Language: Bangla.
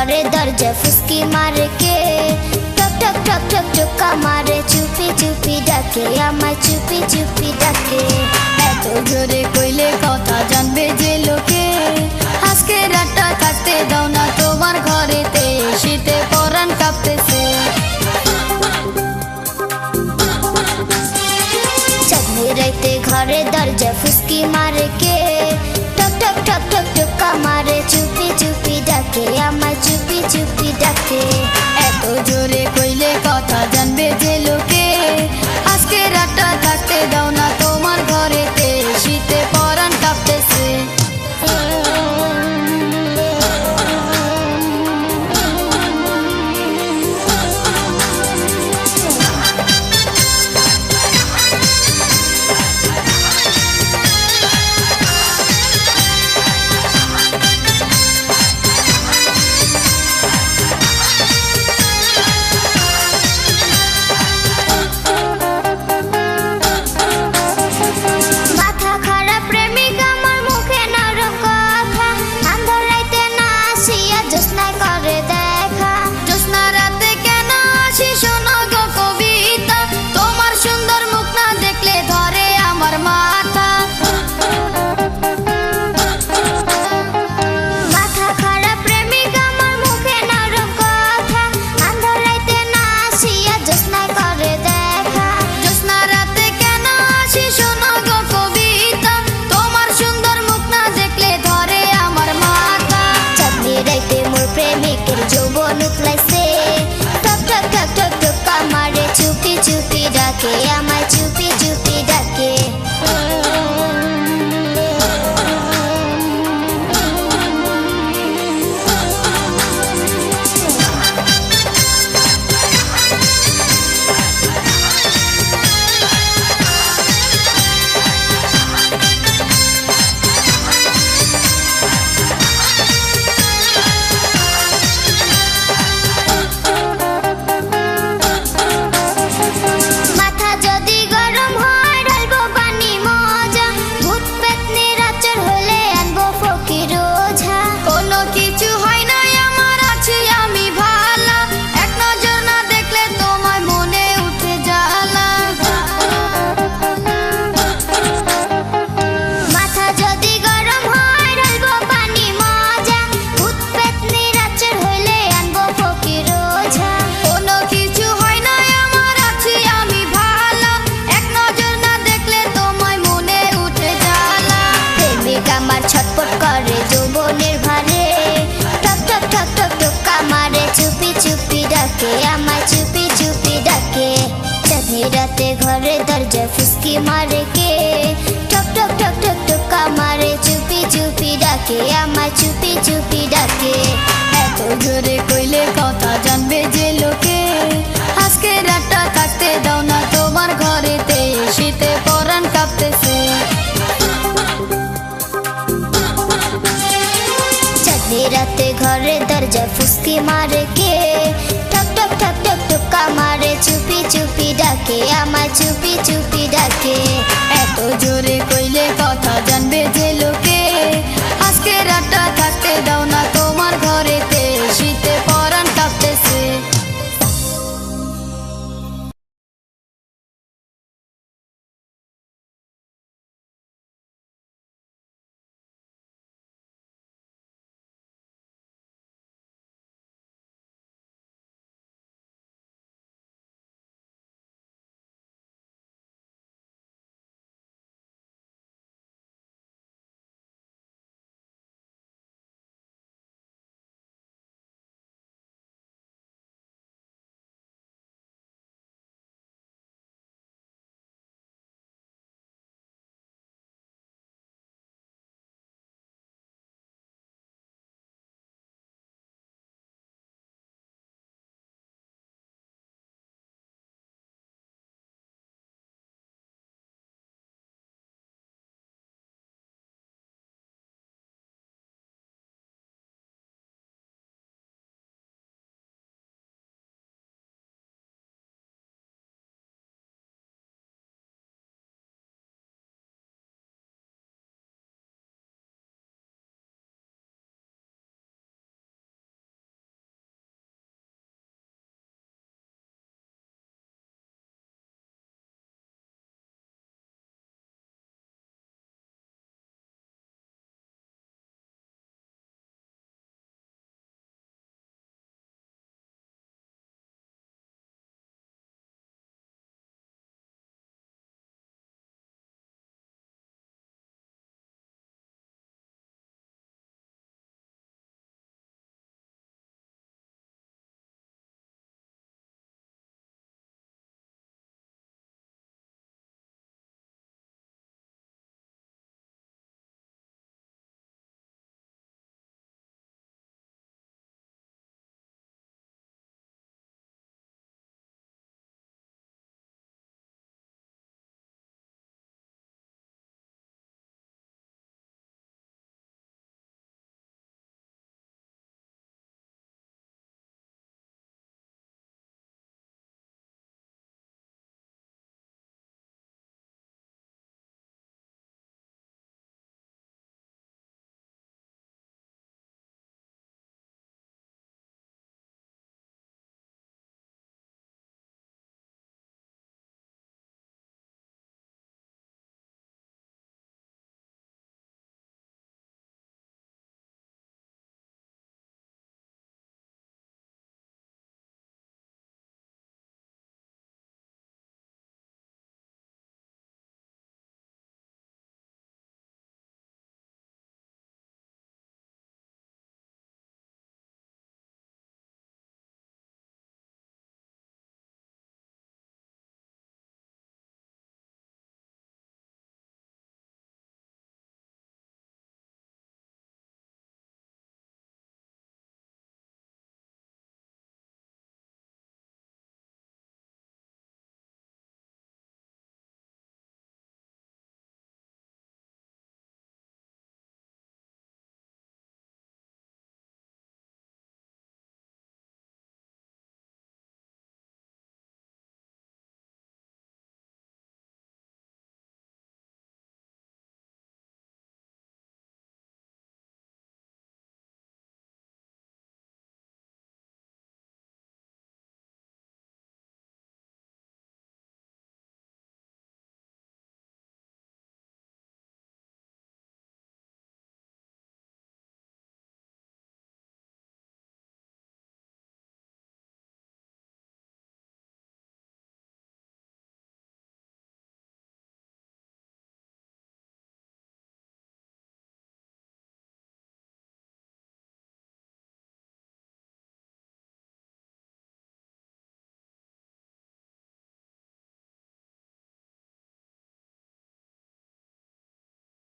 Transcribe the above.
ঘরে দরজা ফুসকি মারে কে, টক টক টক টক টোকা মারে চুপি চুপি ডাকে, আমায় চুপি চুপি ডাকে। এত জোরে কইলে কথা জানবে যে লোকে, আজকে রাতটা কাটতে দাও না তোমার ঘরেতে, শীতে পরাণ কাঁপতেছে। চাঁদনি রাইতে ঘরে দরজা ফুসকি মারে কে, টক টক টক টক টোকা মারে চুপি চুপি ডাকে, আমায় চুপি চুপি ডাকে। এত জোরে কইলে কথা জানবে যে লোকে, আজকে রাতটা কাটতে দাও না তোমার ঘরেতে, শীতে পরাণ কাঁপতেছে। চুপি চুপি ডাকে, আমায় চুপি চুপি ডাকে। ছটপট করে যৌবনের ভারে, টক টক টক টক টোকা মারে চুপি চুপি ডাকে, আমায় চুপি চুপি ডাকে। চাঁদনি রাতে ঘরে দরজা ফুসকি মারে কে, টক টক টক টক টোকা মারে চুপি চুপি ডাকে, আমায় চুপি চুপি ডাকে। এত জোরে কইলে কথা জানবে যে লোকে, আজকে রাতটা কাটতে দাও না তোমার ঘরেতে, শীতে পরাণ কাঁপতেছে। রাতে ঘরে দরজা ফুসকি মারে কে, টক টক টক টক টোকা মারে চুপি চুপি ডাকে, আমায় চুপি চুপি ডাকে। এত জোরে কইলে কথা জানবে